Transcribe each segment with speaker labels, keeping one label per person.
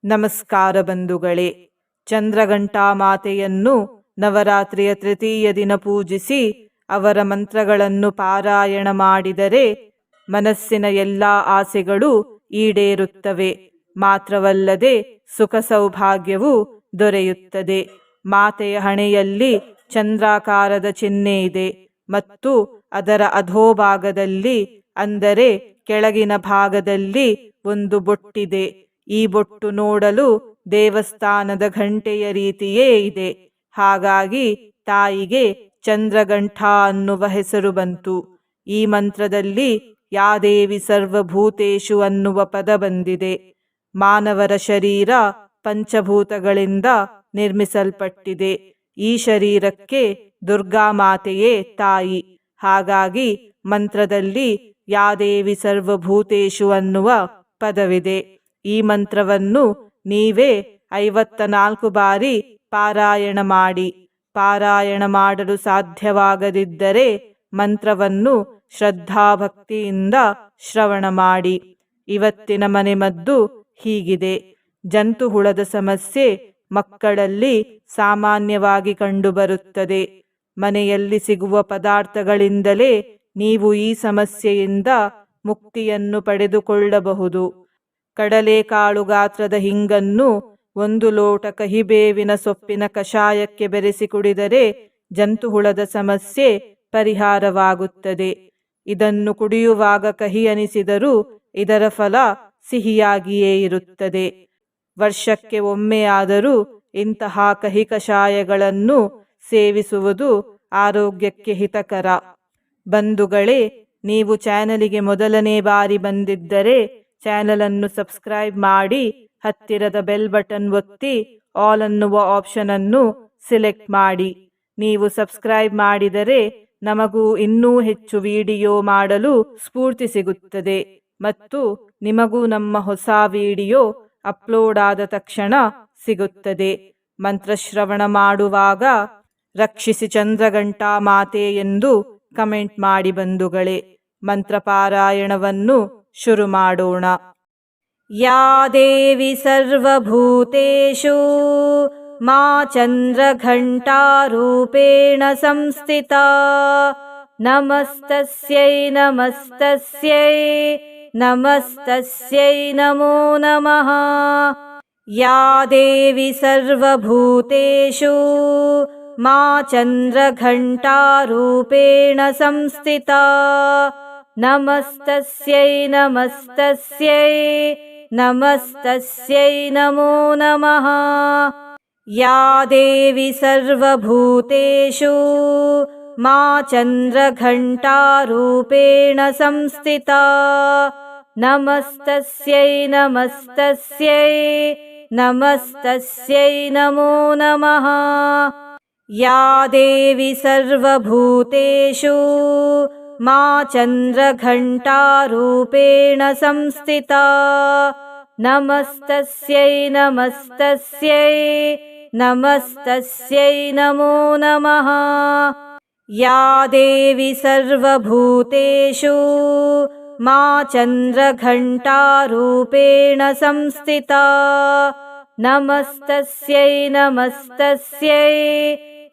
Speaker 1: ನಮಸ್ಕಾರ ಬಂಧುಗಳೇ. ಚಂದ್ರಘಂಟಾ ಮಾತೆಯನ್ನು ನವರಾತ್ರಿಯ ತೃತೀಯ ದಿನ ಪೂಜಿಸಿ ಅವರ ಮಂತ್ರಗಳನ್ನು ಪಾರಾಯಣ ಮಾಡಿದರೆ ಮನಸ್ಸಿನ ಎಲ್ಲ ಆಸೆಗಳು ಈಡೇರುತ್ತವೆ. ಮಾತ್ರವಲ್ಲದೆ ಸುಖ ಸೌಭಾಗ್ಯವೂ ದೊರೆಯುತ್ತದೆ. ಮಾತೆಯ ಹಣೆಯಲ್ಲಿ ಚಂದ್ರಾಕಾರದ ಚಿಹ್ನೆ ಇದೆ ಮತ್ತು ಅದರ ಅಧೋಭಾಗದಲ್ಲಿ ಅಂದರೆ ಕೆಳಗಿನ ಭಾಗದಲ್ಲಿ ಒಂದು ಬೊಟ್ಟಿದೆ. ಈ ಬೊಟ್ಟು ನೋಡಲು ದೇವಸ್ಥಾನದ ಘಂಟೆಯ ರೀತಿಯೇ ಇದೆ. ಹಾಗಾಗಿ ತಾಯಿಗೆ ಚಂದ್ರಘಂಟಾ ಅನ್ನುವ ಹೆಸರು ಬಂತು. ಈ ಮಂತ್ರದಲ್ಲಿ ಯಾದೇವಿ ಸರ್ವಭೂತೇಶು ಅನ್ನುವ ಪದ ಬಂದಿದೆ. ಮಾನವರ ಶರೀರ ಪಂಚಭೂತಗಳಿಂದ ನಿರ್ಮಿಸಲ್ಪಟ್ಟಿದೆ. ಈ ಶರೀರಕ್ಕೆ ದುರ್ಗಾ ಮಾತೆಯೇ ತಾಯಿ. ಹಾಗಾಗಿ ಮಂತ್ರದಲ್ಲಿ ಯಾದೇವಿ ಸರ್ವಭೂತೇಶು ಅನ್ನುವ ಪದವಿದೆ. ಈ ಮಂತ್ರವನ್ನು ನೀವೇ 54 ಬಾರಿ ಪಾರಾಯಣ ಮಾಡಿ. ಪಾರಾಯಣ ಮಾಡಲು ಸಾಧ್ಯವಾಗದಿದ್ದರೆ ಮಂತ್ರವನ್ನು ಶ್ರದ್ಧಾಭಕ್ತಿಯಿಂದ ಶ್ರವಣ ಮಾಡಿ. ಇವತ್ತಿನ ಮನೆಮದ್ದು ಹೀಗಿದೆ. ಜಂತು ಹುಳದ ಸಮಸ್ಯೆ ಮಕ್ಕಳಲ್ಲಿ ಸಾಮಾನ್ಯವಾಗಿ ಕಂಡುಬರುತ್ತದೆ. ಮನೆಯಲ್ಲಿ ಸಿಗುವ ಪದಾರ್ಥಗಳಿಂದಲೇ ನೀವು ಈ ಸಮಸ್ಯೆಯಿಂದ ಮುಕ್ತಿಯನ್ನು ಪಡೆದುಕೊಳ್ಳಬಹುದು. ಕಡಲೆಕಾಳು ಗಾತ್ರದ ಹಿಂಗನ್ನು 1 ಲೋಟ ಕಹಿಬೇವಿನ ಸೊಪ್ಪಿನ ಕಷಾಯಕ್ಕೆ ಬೆರೆಸಿ ಕುಡಿದರೆ ಜಂತುಹುಳದ ಸಮಸ್ಯೆ ಪರಿಹಾರವಾಗುತ್ತದೆ. ಇದನ್ನು ಕುಡಿಯುವಾಗ ಕಹಿ ಅನಿಸಿದರೂ ಇದರ ಫಲ ಸಿಹಿಯಾಗಿಯೇ ಇರುತ್ತದೆ. ವರ್ಷಕ್ಕೆ ಒಮ್ಮೆಯಾದರೂ ಇಂತಹ ಕಹಿ ಕಷಾಯಗಳನ್ನು ಸೇವಿಸುವುದು ಆರೋಗ್ಯಕ್ಕೆ ಹಿತಕರ. ಬಂಧುಗಳೇ, ನೀವು ಚಾನಲಿಗೆ ಮೊದಲನೇ ಬಾರಿ ಬಂದಿದ್ದರೆ ಚಾನಲನ್ನು ಸಬ್ಸ್ಕ್ರೈಬ್ ಮಾಡಿ, ಹತ್ತಿರದ ಬೆಲ್ ಬಟನ್ ಒತ್ತಿ ಆಲ್ ಅನ್ನುವ ಆಪ್ಷನ್ ಅನ್ನು ಸಿಲೆಕ್ಟ್ ಮಾಡಿ. ನೀವು ಸಬ್ಸ್ಕ್ರೈಬ್ ಮಾಡಿದರೆ ನಮಗೂ ಇನ್ನೂ ಹೆಚ್ಚು ವಿಡಿಯೋ ಮಾಡಲು ಸ್ಫೂರ್ತಿ ಸಿಗುತ್ತದೆ ಮತ್ತು ನಿಮಗೂ ನಮ್ಮ ಹೊಸ ವಿಡಿಯೋ ಅಪ್ಲೋಡ್ ಆದ ತಕ್ಷಣ ಸಿಗುತ್ತದೆ. ಮಂತ್ರಶ್ರವಣ ಮಾಡುವಾಗ ರಕ್ಷಿಸಿ ಚಂದ್ರಘಂಟಾ ಮಾತೆ ಎಂದು ಕಮೆಂಟ್ ಮಾಡಿ ಬಂಧುಗಳೇ. ಮಂತ್ರಪಾರಾಯಣವನ್ನು ಶುರು ಮಾಡೋಣ. ಯಾ ದೇವಿ ಸರ್ವಭೂತೇಷು ಮಾ ಚಂದ್ರಘಂಟಾ ರೂಪೇಣ ಸಂಸ್ಥಿತಾ ನಮಸ್ತಸ್ಯೈ ನಮಸ್ತಸ್ಯೈ ನಮಸ್ತಸ್ಯೈ ನಮೋ ನಮಃ. ಯಾ ದೇವಿ ಸರ್ವಭೂತೇಷು ಮಾ ಚಂದ್ರಘಂಟಾ ರೂಪೇಣ ಸಂಸ್ಥಿತಾ ನಮಸ್ತಸ್ಯೈ ನಮಸ್ತಸ್ಯೈ ನಮಸ್ತಸ್ಯೈ ನಮೋ ನಮಃ. ಯಾ ದೇವಿ ಸರ್ವಭೂತೇಷು ಮಾ ಚಂದ್ರಘಂಟಾ ರೂಪೇಣ ಸಂಸ್ಥಿತಾ ನಮಸ್ತಸ್ಯೈ ನಮಸ್ತಸ್ಯೈ ನಮಸ್ತಸ್ಯೈ ನಮೋ ನಮಃ. ಯಾ ದೇವಿ ಸರ್ವಭೂತೇಷು ಮಾ ಚಂದ್ರಘಂಟಾ ರೂಪೇಣ ಸಂಸ್ಥಿತಾ ನಮಸ್ತಸ್ಯೈ ನಮಸ್ತಸ್ಯೈ ನಮಸ್ತಸ್ಯೈ ನಮೋ ನಮಃ. ಯಾ ದೇವಿ ಸರ್ವಭೂತೇಷು ಮಾ ಚಂದ್ರಘಂಟಾ ರೂಪೇಣ ಸಂಸ್ಥಿತಾ ನಮಸ್ತಸ್ಯೈ ನಮಸ್ತಸ್ಯೈ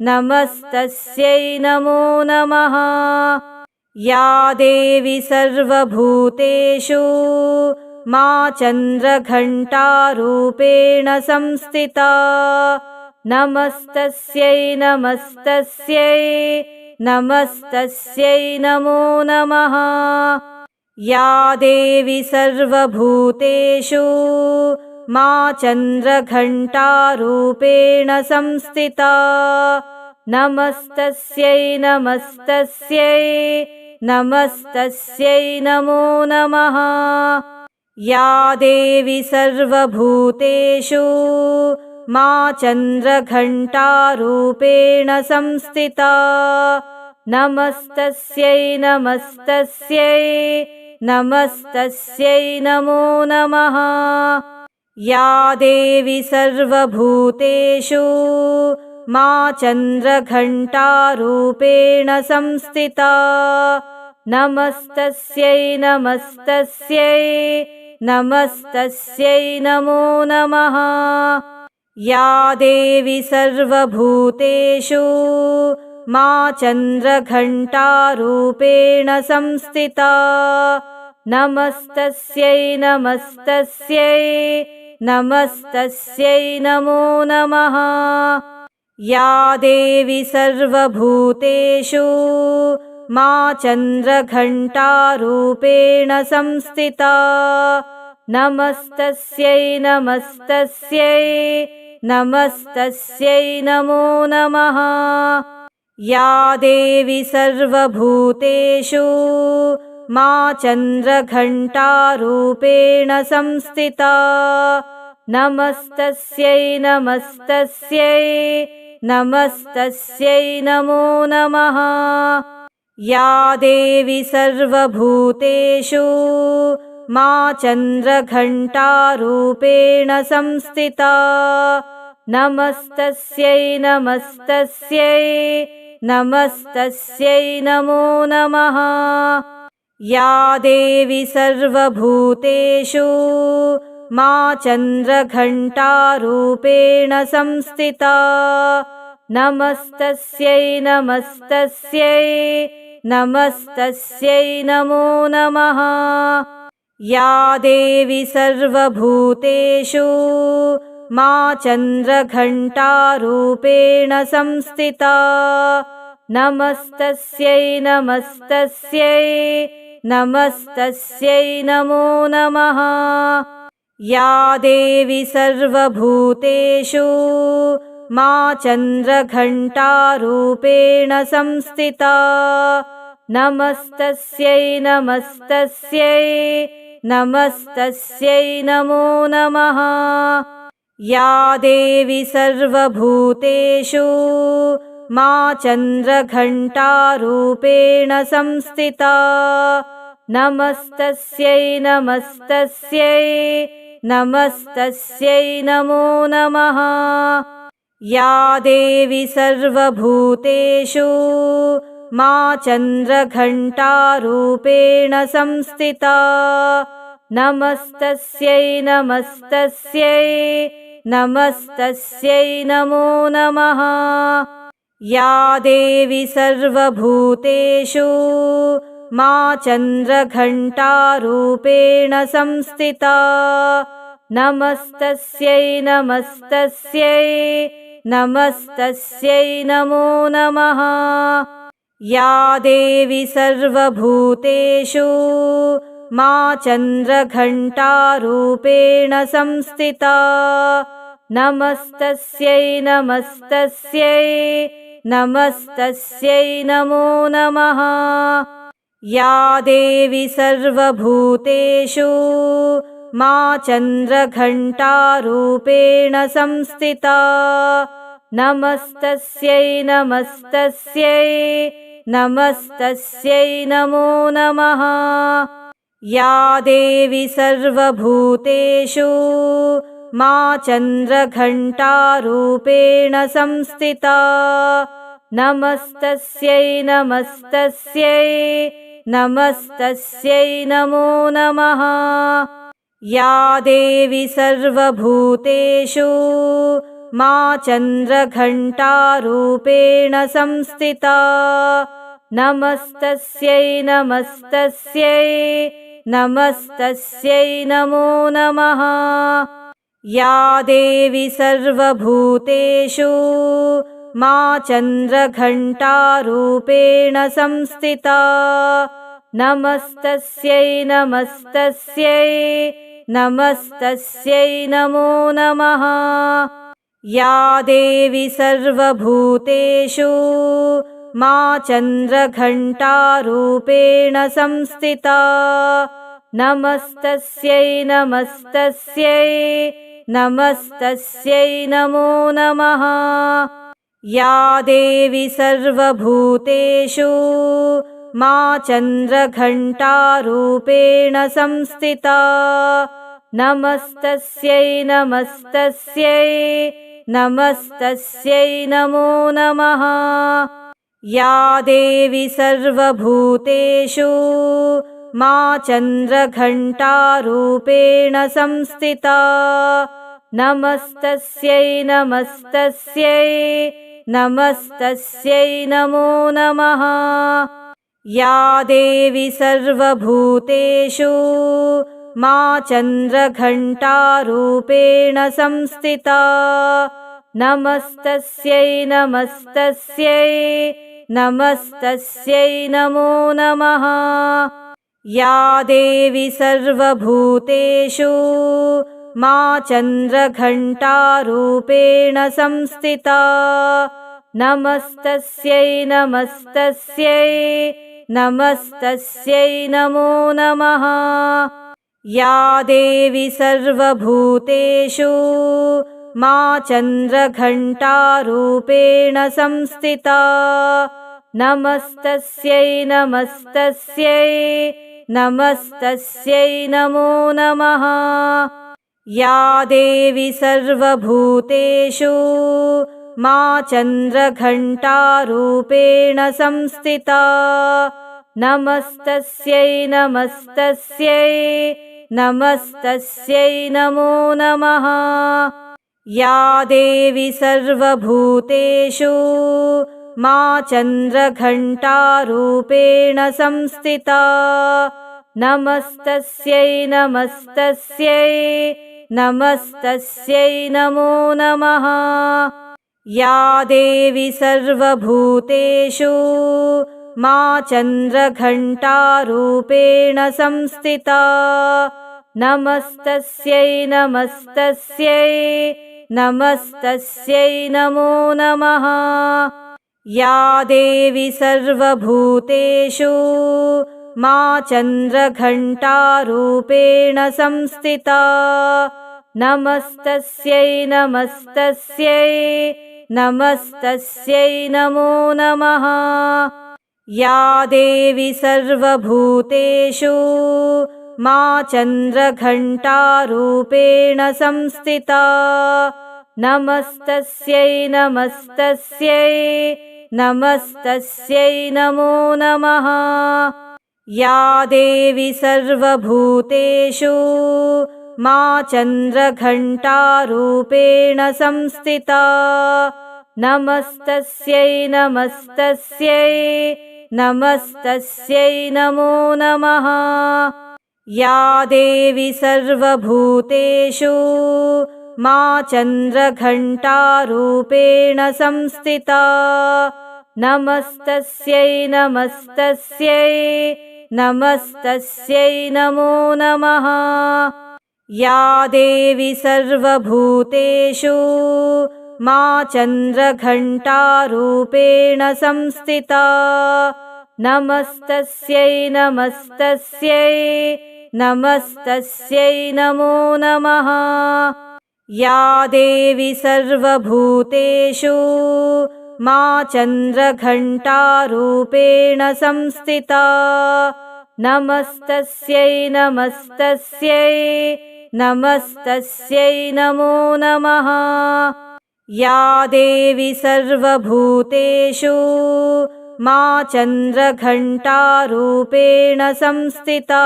Speaker 1: ನಮಸ್ತಸ್ಯೈ ನಮೋ ನಮಃ. ಯಾ ದೇವಿ ಸರ್ವಭೂತೇಷು ಮಾ ಚಂದ್ರಘಂಟಾ ರೂಪೇಣ ಸಂಸ್ಥಿತಾ ನಮಸ್ತಸ್ಯೈ ನಮಸ್ತಸ್ಯೈ ನಮಸ್ತಸ್ಯೈ ನಮೋ ನಮಃ. ಯಾ ದೇವಿ ಸರ್ವಭೂತೇಷು ಮಾ ಚಂದ್ರಘಂಟಾ ರೂಪೇಣ ಸಂಸ್ಥಿತಾ ನಮಸ್ತಸ್ಯೈ ನಮಸ್ತಸ್ಯೈ ನಮಸ್ತಸ್ಯೈ ನಮೋ ನಮಃ. ಯಾ ದೇವಿ ಸರ್ವಭೂತೇಷು ಮಾ ಚಂದ್ರಘಂಟಾ ರೂಪೇಣ ಸಂಸ್ಥಿತಾ ನಮಸ್ತಸ್ಯೈ ನಮಸ್ತಸ್ಯೈ ನಮಸ್ತಸ್ಯೈ ನಮೋ ನಮಃ. ಯಾ ದೇವಿ ಸರ್ವಭೂತೇಷು ಮಾ ಚಂದ್ರಘಂಟಾ ರೂಪೇಣ ಸಂಸ್ಥಿತಾ ನಮಸ್ತಸ್ಯೈ ನಮಸ್ತಸ್ಯೈ नमस्तस्यै नमो नमः। या देवी सर्वभूतेषु मा चन्द्रघण्टारूपेण संस्थिता नमस्तस्यै नमस्तस्यै नमस्तस्यै नमो नमः। या देवी सर्वभूतेषु मा चन्द्रघण्टारूपेण संस्थिता नमस्तस्यै नमस्तस्यै नमस्तस्यै नमो नमः। या देवी सर्वभूतेषु मा चन्द्रघण्टारूपेण संस्थिता नमस्तस्यै नमस्तस्यै नमस्तस्यै नमो नमः। या देवी सर्वभूतेषु मा चन्द्रघण्टारूपेण संस्थिता नमस्तस्यै नमस्तस्यै नमस्तस्यै नमो नमः। या देवी सर्वभूतेषु मा चन्द्रघण्टारूपेण संस्थिता नमस्तस्यै नमस्तस्यै नमस्तस्यै नमो नमः। या देवी सर्वभूतेषु मा चन्द्रघण्टारूपेण संस्थिता नमस्तस्यै नमस्तस्यै नमस्तस्यै नमो नमः। या देवी सर्वभूतेषु मा चन्द्रघण्टारूपेण संस्थिता नमस्तस्यै नमस्तस्यै नमस्तस्यै नमो नमः। या देवी सर्वभूतेषु मा चन्द्रघण्टारूपेण संस्थिता नमस्तस्यै नमस्तस्यै नमस्तस्यै नमो नमः। या देवी सर्वभूतेषु मा चन्द्रघण्टारूपेण संस्थिता नमस्तस्यै नमस्तस्यै नमस्तस्यै नमो नमः। या देवी सर्वभूतेषु मा चन्द्रघण्टारूपेण संस्थिता नमस्तस्यै नमस्तस्यै नमस्तस्यै नमो नमः। या देवी सर्वभूतेषु मा चन्द्रघण्टारूपेण संस्थिता नमस्तस्यै नमस्तस्यै नमस्तस्यै नमो नमः। या देवी सर्वभूतेषु मा चन्द्रघण्टारूपेण संस्थिता नमस्तस्यै नमस्तस्यै नमस्तस्यै नमो नमः। या देवी सर्वभूतेषु मा चन्द्रघण्टारूपेण संस्थिता नमस्तस्यै नमस्तस्यै नमस्तस्यै नमो नमः। या देवी सर्वभूतेषु मा चन्द्रघण्टारूपेण संस्थिता नमस्तस्यै नमस्तस्यै नमस्तस्यै नमो नमः। या देवी सर्वभूतेषु मा चन्द्रघण्टारूपेण संस्थिता नमस्तस्यै नमस्तस्यै नमस्तस्यै नमो नमः। या देवी सर्वभूतेषु मा चन्द्रघण्टारूपेण संस्थिता नमस्तस्यै नमस्तस्यै नमस्तस्यै नमो नमः। या देवी सर्वभूतेषु मा चन्द्रघण्टारूपेण संस्थिता नमस्तस्यै नमस्तस्यै नमस्तस्यै नमो नमः। या देवी सर्वभूतेषु मा चन्द्रघण्टारूपेण संस्थिता नमस्तस्यै नमस्तस्यै नमस्तस्यै नमो नमः। या देवी सर्वभूतेषु मा चन्द्रघण्टारूपेण संस्थिता नमस्तस्यै नमस्तस्यै नमस्तस्यै नमो नमः। या देवी सर्वभूतेषु मा चन्द्रघण्टारूपेण संस्थिता नमस्तस्यै नमस्तस्यै नमस्तस्यै नमो नमः। या देवी सर्वभूतेषु मा चन्द्रघण्टारूपेण संस्थिता नमस्तस्यै नमस्तस्यै नमस्तस्यै नमो नमः। या देवी सर्वभूतेषु मा चन्द्रघण्टारूपेण संस्थिता नमस्तस्यै नमस्तस्यै नमस्तस्यै नमो नमः। या देवी सर्वभूतेषु मा चन्द्रघण्टारूपेण संस्थिता नमस्तस्यै नमस्तस्यै नमस्तस्यै नमो नमः। या देवी सर्वभूतेषु मा चन्द्रघण्टारूपेण संस्थिता नमस्तस्यै नमस्तस्यै नमस्तस्यै नमो नमः। या देवी सर्वभूतेषु मा चन्द्रघण्टारूपेण संस्थिता नमस्तस्यै नमस्तस्यै नमस्तस्यै नमो नमः। या देवी सर्वभूतेषु मा चन्द्रघण्टारूपेण संस्थिता नमस्तस्यै नमस्तस्यै नमस्तस्यै नमो नमः। या देवी सर्वभूतेषु मा चन्द्रघण्टारूपेण संस्थिता नमस्तस्यै नमस्तस्यै नमस्तस्यै नमो नमः। या देवी सर्वभूतेषु मा चन्द्रघण्टारूपेण संस्थिता नमस्तस्यै नमस्तस्यै नमस्तस्यै नमो नमः। या देवी सर्वभूतेषु मा चन्द्रघण्टारूपेण संस्थिता नमस्तस्यै नमस्तस्यै नमस्तस्यै नमो नमः। या देवी सर्वभूतेषु मा चन्द्रघण्टारूपेण संस्थिता नमस्तस्यै नमस्तस्यै नमस्तस्यै नमो नमः। या देवी सर्वभूतेषु मा चन्द्रघण्टारूपेण संस्थिता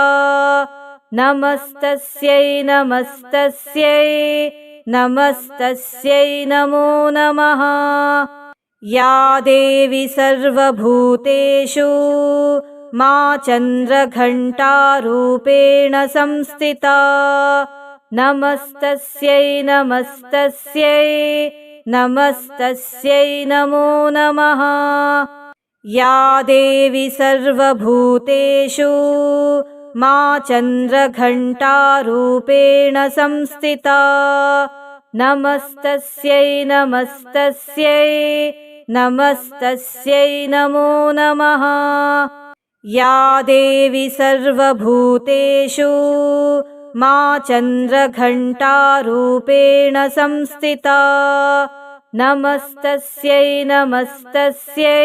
Speaker 1: नमस्तस्यै नमस्तस्यै नमस्तस्यै नमो नमः। या देवी सर्वभूतेषु मा चन्द्रघण्टारूपेण संस्थिता नमस्तस्यै नमस्तस्यै नमस्तस्यै नमो नमः। या देवी सर्वभूतेषु मा चन्द्रघण्टारूपेण संस्थिता नमस्तस्यै नमस्तस्यै नमस्तस्यै नमो नमः। या देवी सर्वभूतेषु मा चन्द्रघण्टारूपेण संस्थिता नमस्तस्यै नमस्तस्यै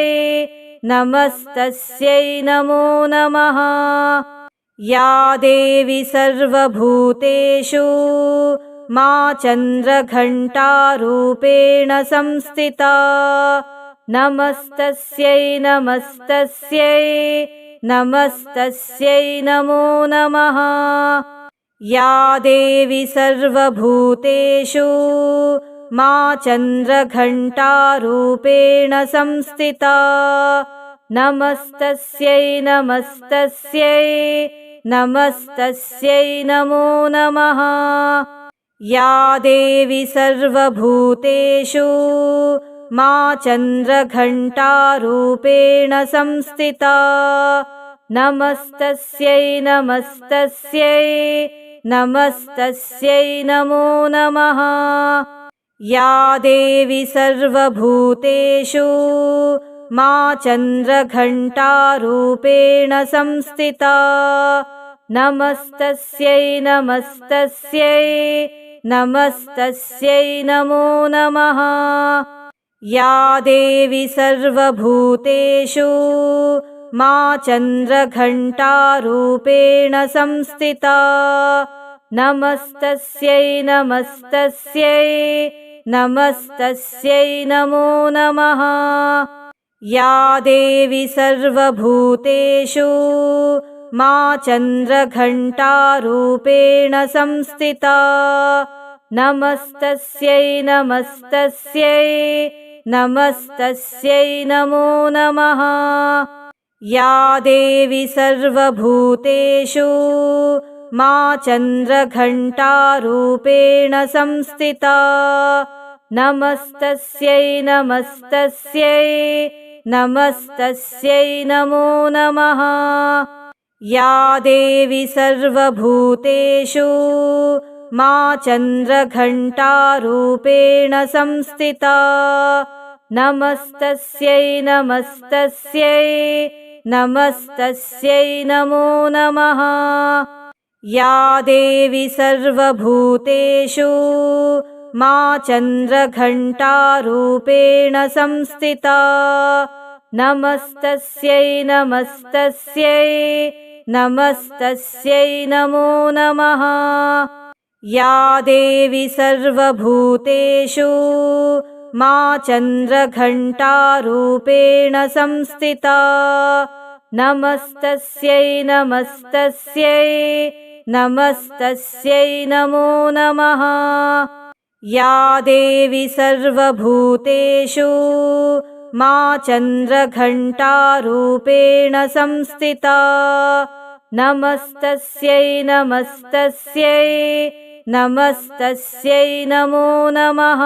Speaker 1: नमस्तस्यै नमो नमः। या देवी सर्वभूतेषु मा चन्द्रघण्टारूपेण संस्थिता नमस्तस्यै नमस्तस्यै नमस्तस्यै नमो नमः। या देवी सर्वभूतेषु मा चन्द्रघण्टारूपेण संस्थिता नमस्तस्यै नमस्तस्यै नमस्तस्यै नमो नमः। या देवी सर्वभूतेषु मा चन्द्रघण्टारूपेण संस्थिता नमस्तस्यै नमस्तस्यै नमस्तस्यै नमो नमः। या देवी सर्वभूतेषु मा चन्द्रघण्टारूपेण संस्थिता नमस्तस्यै नमस्तस्यै नमस्तस्यै नमो नमः। या देवी सर्वभूतेषु मा चन्द्रघण्टारूपेण संस्थिता नमस्तस्यै नमस्तस्यै नमस्तस्यै नमो नमः। या देवी सर्वभूतेषु मा चन्द्रघण्टारूपेण संस्थिता नमस्तस्यै नमस्तस्यै नमस्तस्यै नमो नमः। या देवी सर्वभूतेषु मा चन्द्रघण्टारूपेण संस्थिता नमस्तस्यै नमस्तस्यै नमस्तस्यै नमो नमः। या देवी सर्वभूतेषु मा चन्द्रघण्टारूपेण संस्थिता नमस्तस्यै नमस्तस्यै नमस्तस्यै नमो नमः। या देवी सर्वभूतेषु मा चन्द्रघण्टारूपेण संस्थिता नमस्तस्यै नमस्तस्यै नमस्तस्यै नमो नमः। या देवी सर्वभूतेषु मा चन्द्रघण्टारूपेण संस्थिता नमस्तस्यै नमस्तस्यै नमस्तस्यै नमो नमः। या देवी सर्वभूतेषु मा चन्द्रघण्टारूपेण संस्थिता नमस्तस्यै नमस्तस्यै नमस्तस्यै नमो नमः।